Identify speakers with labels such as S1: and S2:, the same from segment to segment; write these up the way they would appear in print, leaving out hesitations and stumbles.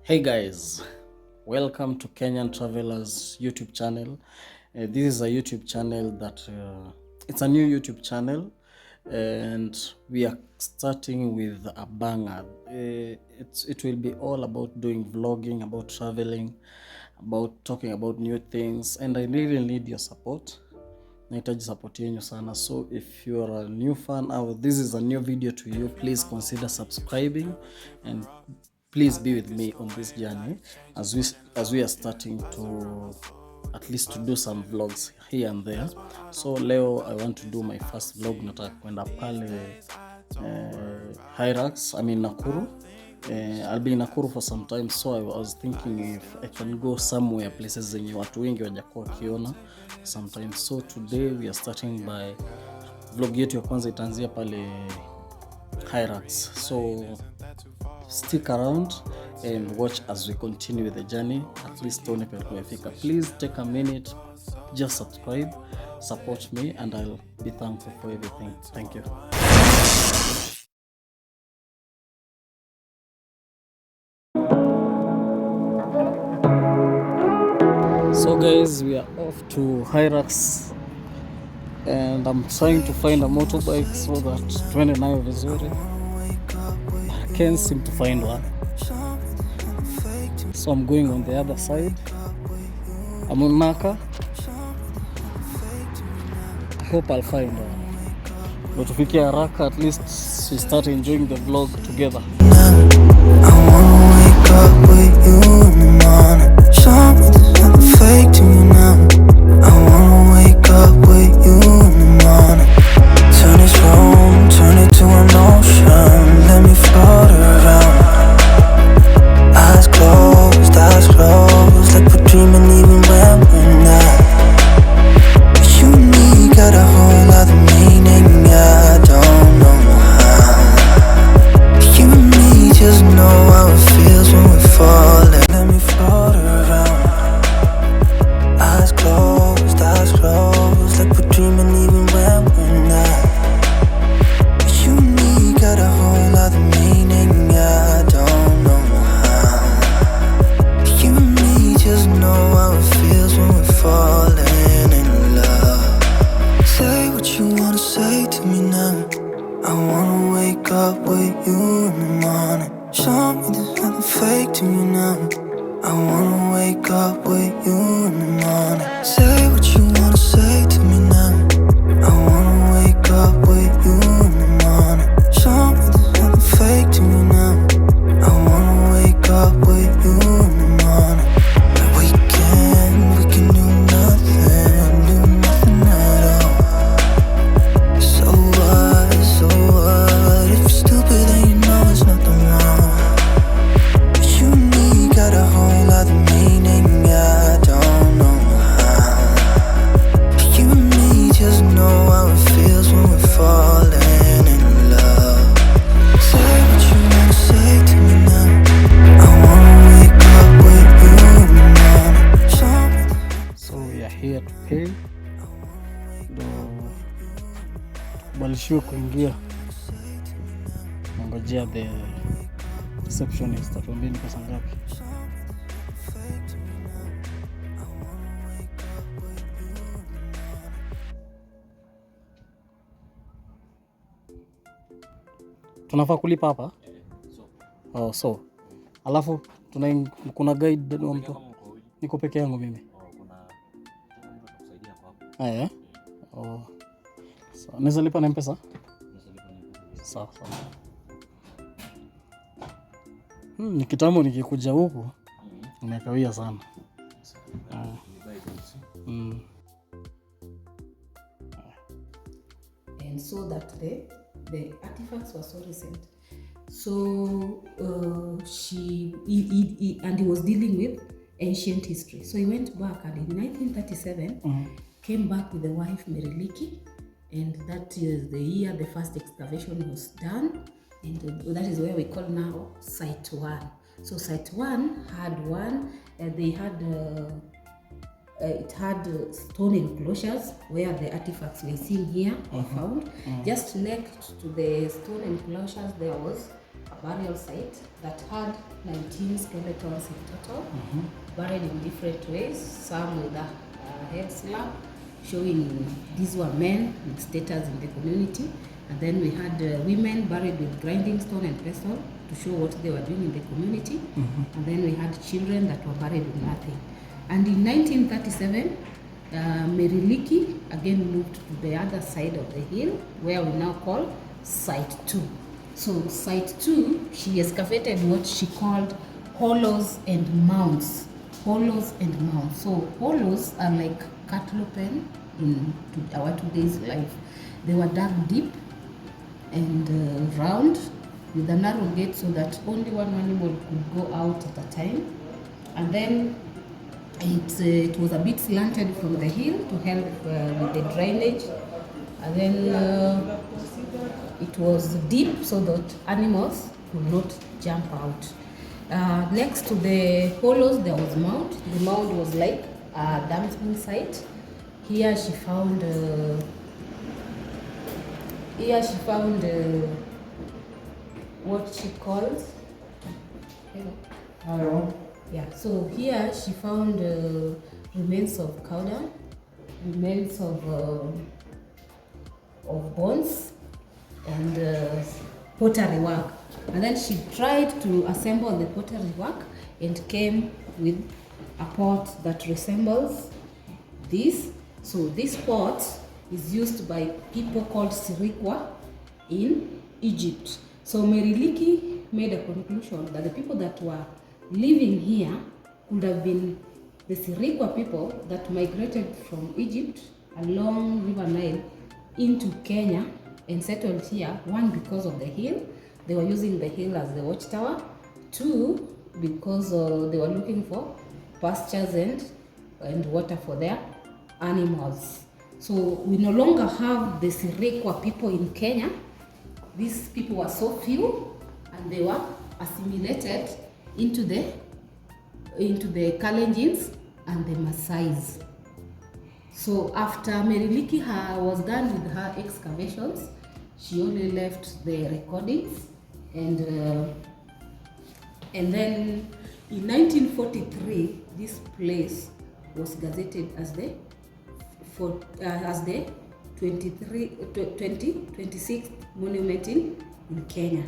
S1: Hey guys, welcome to Kenyantraveller's YouTube channel. This is a YouTube channel that it's a new YouTube channel, and we are starting with a banger. It will be all about doing vlogging, about traveling, about talking about new things, and I really need your support. Nahitaji support yenyu sana. So if you are a new fan or this is a new video to you, please consider subscribing and please be with me on this journey as we are starting to at least to do some vlogs here and there. So leo I want to do my first vlog. Nataka kwenda pale Nakuru. I'll be in Nakuru for some time, so I was thinking if I can go somewhere, places zenye watu wengi wajakuwa kiona sometimes. So today we are starting by vlog yetu ya kwanza itaanzia pale Hyrax. So stick around and watch as we continue with the journey. At least tuone pale tumefika. Please take a minute, just subscribe, support me, and I'll be thankful for everything. Thank you. So guys, we are off to Hyrax and I'm trying to find a motorbike so that twende nayo vizuri. I can't seem to find one, so I'm going on the other side. I'm on Naka. I hope I'll find one. But tufike haraka, at least we start enjoying the vlog together.
S2: I wanna wake up with you in the morning. Something's nothing fake to me now. I wanna wake up with you in the morning. Turn this room, turn it to an ocean. Let me float around. Eyes closed, like we're dreaming even when we're not. You and me got a whole other meaning, I don't know how. You and me just know how it feels when we're falling. Let me float around. Eyes closed, like we're dreaming even when we're not. You and me got a whole other meaning, I don't know how. You and me just know how it feels when we're falling in love. Say what you wanna say to me now. I wanna wake up with you in the morning. Show me there's nothing fake to me now. I wanna wake up with you in the morning. Say what you wanna say to me now. I wanna wake up with you in the morning. Show me there's nothing fake to me now. I wanna wake up with you in the morning. We can do nothing at all. So what? If you're stupid then you know there's nothing wrong. But you and me got a whole other meaning, I don't know how. But you and me just know how it feels when we're falling in love. Say what you wanna say to me now. I wanna wake up with you in the morning. Show me.
S1: So we are here to pay. Tukubalishiwe kuingia. Nangojea the receptionist atuambie ni pesa ngapi. Tunafaa kulipa hapa? Oh, so alafu kuna guide wa mtu. Niko peke yangu mimi. Haya. Oh. So, naweza lipa na M-Pesa? Sawa. Ni kitambo nikikuja huku. Nimekawia sana.
S3: And so that the artifacts were so recent. So he was dealing with ancient history. So he went back, and in 1937 came back with the wife Meriliki, and that is the year the first excavation was done, and that is where we call now Site 1. So Site 1 had it had stone enclosures where the artifacts we're seeing here were found. Just next to the stone enclosures there was a burial site that had 19 skeletons in total, buried in different ways, some with a head slab, showing these were men with status in the community. And then we had women buried with grinding stone and pestle to show what they were doing in the community. And then we had children that were buried with nothing. And in 1937, Meriliki again moved to the other side of the hill, where we now call Site 2. So Site 2, she excavated what she called hollows and mounds. Hollows and mounds. So hollows are like cattle pen in our today's life. They were dug deep and round with a narrow gate so that only one animal could go out at a time. And then it was a bit slanted from the hill to help with the drainage. And then it was deep so that animals could not jump out. Next to the hollows there was mound. The mound was like a dumping site. Here she found what she called, yeah, so here she found remains of cow dung, remains of bones, and pottery work. And then she tried to assemble the pottery work and came with a pot that resembles this. So this pot is used by people called Sirikwa in Egypt. So Meriliki made a conclusion that the people that were living here could have been the Sirikwa people that migrated from Egypt along River Nile into Kenya and settled here. One, because of the hill. They were using the hill as the watchtower. Two, because they were looking for pastures and water for their animals. So we no longer have the Sirikwa people in Kenya. These people were so few and they were assimilated into the Kalenjins and the Maasais. So after Meriliki was done with her excavations, she only left the recordings, and then in 1943 this place was gazetted as the 26th monument in Kenya.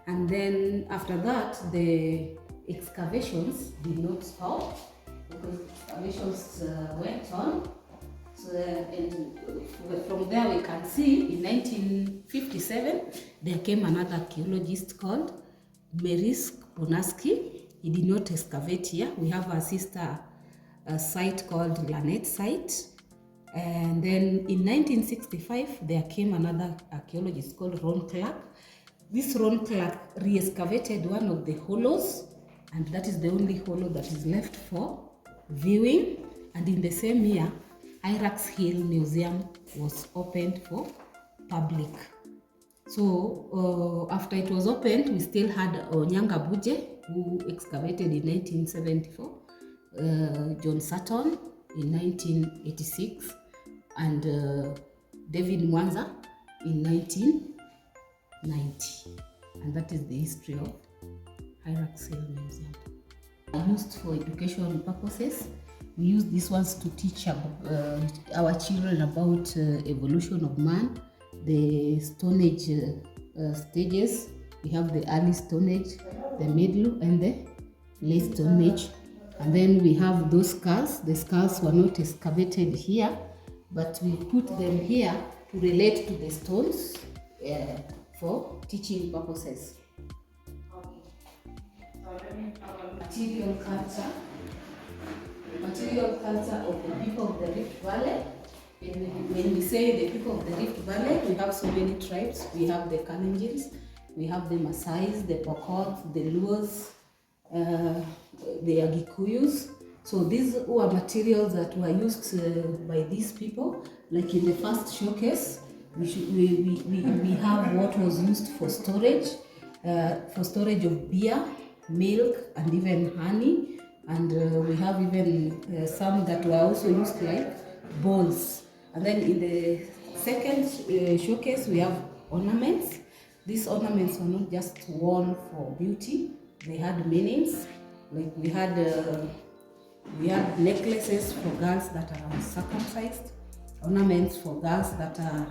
S3: And then after that the excavations did not stop, because excavations went on. So, and from there we can see in 1957 there came another archaeologist called Meris Bonaski. He did not excavate here. We have a sister site called Lanet site. And then in 1965 there came another archaeologist called Ron Clark. This Ron Clark re-excavated one of the hollows, and that is the only hollow that is left for viewing. And in the same year, Irax Hill Museum was opened for public. So after it was opened, we still had Onyanga Buje, who excavated in 1974, John Sutton in 1986, and David Mwanza in 1990. And that is the history of Irax Hill Museum. Used for educational purposes. We use these ones to teach our children about evolution of man, the Stone Age stages. We have the early Stone Age, the middle, and the late Stone Age. And then we have those skulls. The skulls were not excavated here, but we put them here to relate to the stones for teaching purposes. Material culture. Material culture of the people of the Rift Valley. When we say the people of the Rift Valley, we have so many tribes. We have the Kalenjins, we have the Maasais, the Pokot, the Luos, the Agikuyus. So these were materials that were used by these people. Like in the first showcase, we have what was used for storage of beer, milk, and even honey. And we have even some that were also used like bowls. And then in the second showcase, we have ornaments. these ornaments were not just worn for beauty, they had meanings. Like we had necklaces for girls that are uncircumcised, ornaments for girls that are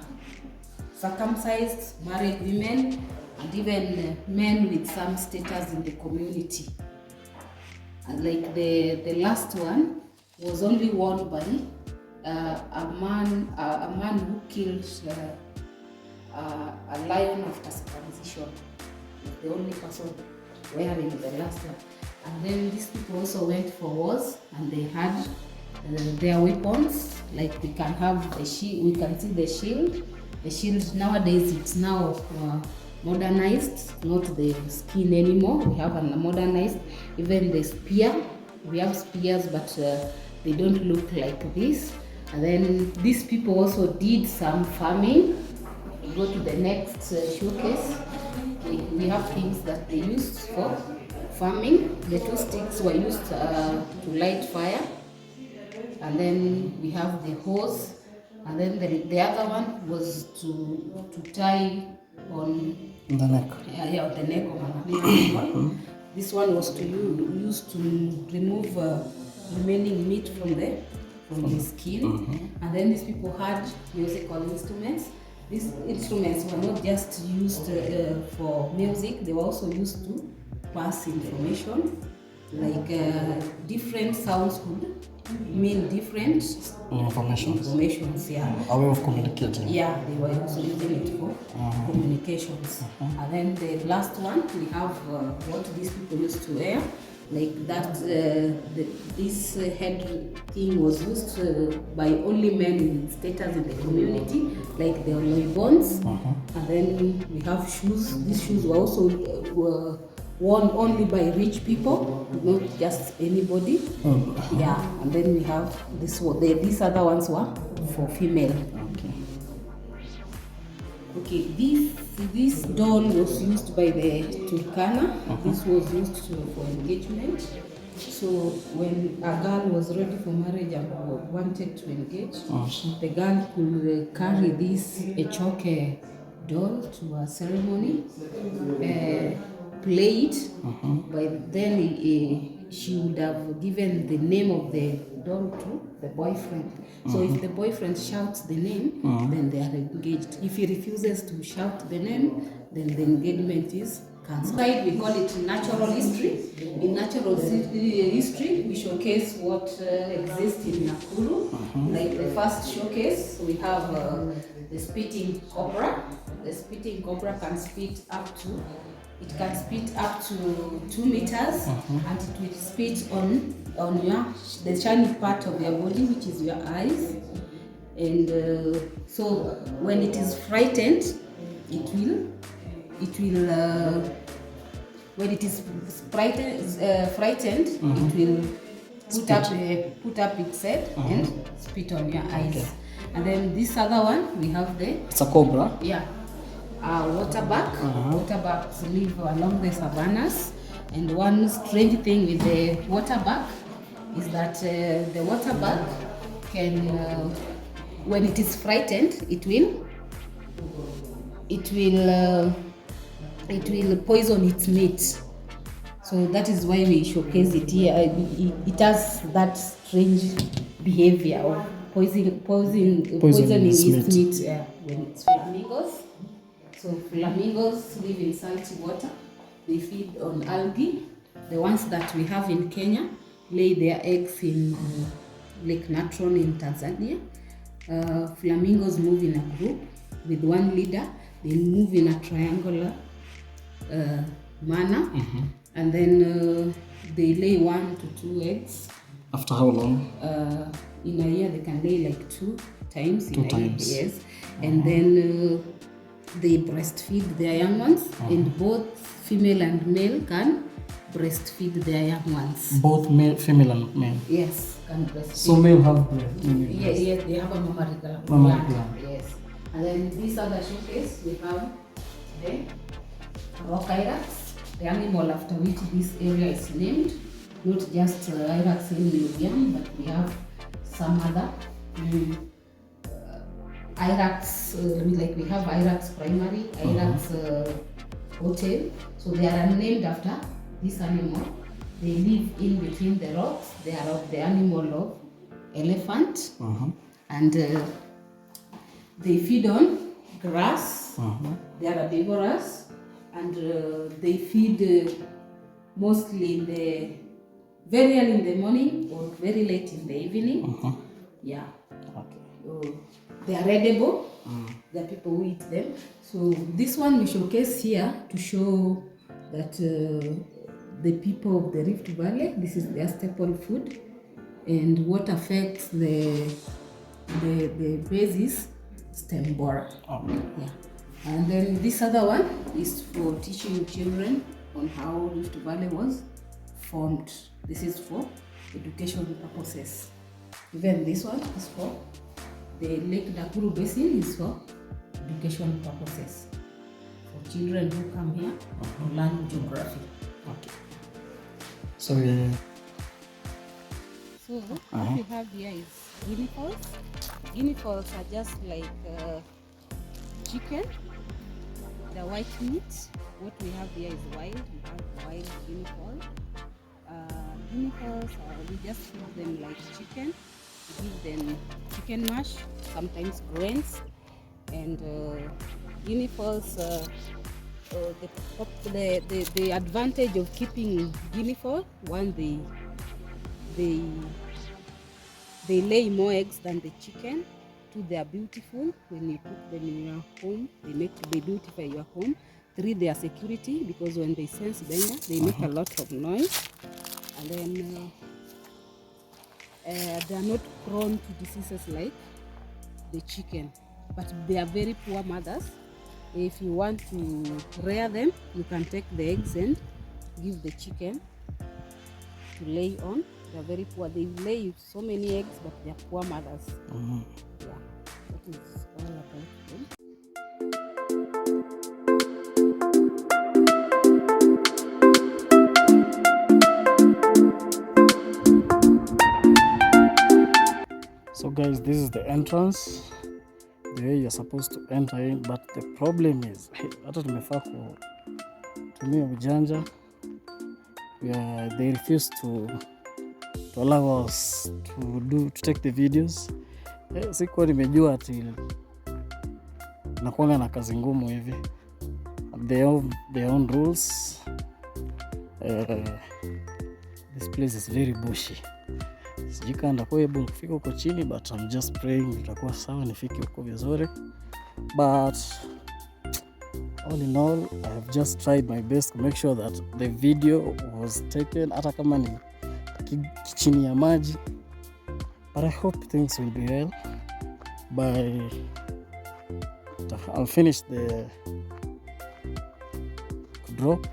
S3: circumcised, married women, and even men with some status in the community. And like the last one was only worn by a man who killed a lion after circumcision. The only person wearing the last one. And then these people also went for wars, and they had their weapons. Like we can have the shield, we can see the shield. The shield nowadays it's now modernized, not the skin anymore. We have a modernized. Even the spear, we have spears, but they don't look like this. And then these people also did some farming. We go to the next showcase. We have things that they used for farming. The 2 sticks were used to light fire. And then we have the hose. And then the other one was to tie on
S1: the neck.
S3: Yeah, the neck of an animal. This one was used to remove remaining meat from the skin. And then these people had musical instruments. These instruments were not just used for music, they were also used to pass information. Like different sounds could mean different informations. Yeah.
S1: A way of communicating.
S3: Yeah, they were also using it for communications. And then the last one, we have what these people used to wear. Like that, this head thing was used by only men in status in the community, like the loibons. And then we have shoes. These shoes were also worn only by rich people, not just anybody. Yeah, and then we have this one. These other ones were for female. Okay, this doll was used by the Turkana. This was used for engagement. So when a girl was ready for marriage and wanted to engage, the girl could carry this Echoke doll to a ceremony, play it. By then she would have given the name of the doll to the boyfriend. So if the boyfriend shouts the name, then they are engaged. If he refuses to shout the name, then the engagement is cancelled. We call it natural history. In natural history, we showcase what exists in Nakuru. Like the first showcase, we have the spitting cobra. The spitting cobra can spit up to 2 meters, and it will spit on the shiny part of your body, which is your eyes. And so when it is frightened, when it is frightened, it will put up its head and spit on your eyes. And then this other one, we have
S1: it's a cobra.
S3: Yeah. Waterbuck. Waterbacks live along the savannas, and one strange thing with the waterbuck is that the waterbuck can, when it is frightened, it will poison its mate. So that is why we showcase it here. It has that strange behavior of poisoning its meat when it's flamingos. So flamingos live in salty water. They feed on algae. The ones that we have in Kenya lay their eggs in Lake Natron in Tanzania. Flamingos move in a group with one leader. They move in a triangular manner, and then they lay 1 to 2 eggs.
S1: After how long?
S3: In a year, they can lay like 2 times.
S1: Two times.
S3: Yes, and then they breastfeed their young ones, and both female and male can breastfeed their young ones.
S1: Both female and male?
S3: Yes, can breastfeed.
S1: So male have breast?
S3: Yes, they have a mammary gland. Yes. And then this other showcase, we have the rock hyrax, the animal after which this area is named. Not just hyrax in museum, but we have some other IRAX, we have IRAX Primary, IRAX Hotel. So they are named after this animal. They live in between the rocks. They are of the animal of elephant. And they feed on grass. They are herbivorous. And they feed mostly very early in the morning or very late in the evening. Yeah. Okay. They are edible. There are people who eat them. So this one we showcase here to show that the people of the Rift Valley, this is their staple food, and what affects the basis stem borer. Yeah. And then this other one is for teaching children on how Rift Valley was formed. This is for education purposes. Even this one is for the Lake Nakuru Basin, is for education purposes. For children who come here to learn geography.
S1: Okay. So
S3: what we have here is guinea fowls. Guinea fowls are just like chicken. The white meat. What we have here is wild. We have wild guinea fowl. Guinea fowls, we just feed them like chicken. We give them chicken mash, sometimes grains, and guinea fowls. The advantage of keeping guinea fowl, one, they lay more eggs than the chicken. Two, they are beautiful. When you put them in your home, they beautify your home. Three, they are security, because when they sense danger, they make a lot of noise. And then they are not prone to diseases like the chicken, but they are very poor mothers. If you want to rear them, you can take the eggs and give the chicken to lay on. They are very poor. They lay so many eggs, but they are poor mothers. Yeah, that is all about them.
S1: So guys, this is the entrance, the way you're supposed to enter in, but the problem is hata tumefaa kutumia ujanja. They refuse to allow us to take the videos. Sikuwa nimejua ati nakuanga na kazi ngumu hivi. Their own rules. This place is very bushy. Sijika ndakuwa able kufika huko chini, but I'm just praying itakuwa sawa nifike huko vizuri. But all in all, I have just tried my best to make sure that the video was taken, hata kama ni chini ya maji. But I hope things will be well. I'll finish the drop,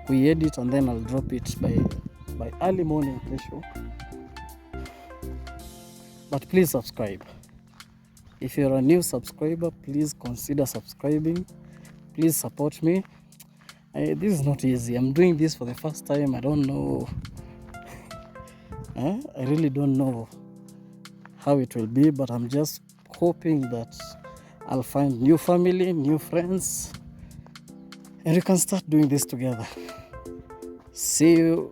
S1: we edit, and then I'll drop it by early morning kesho. But please subscribe. If you're a new subscriber, please consider subscribing. Please support me. This is not easy. I'm doing this for the first time. I don't know. I really don't know how it will be, but I'm just hoping that I'll find new family, new friends, and we can start doing this together. See you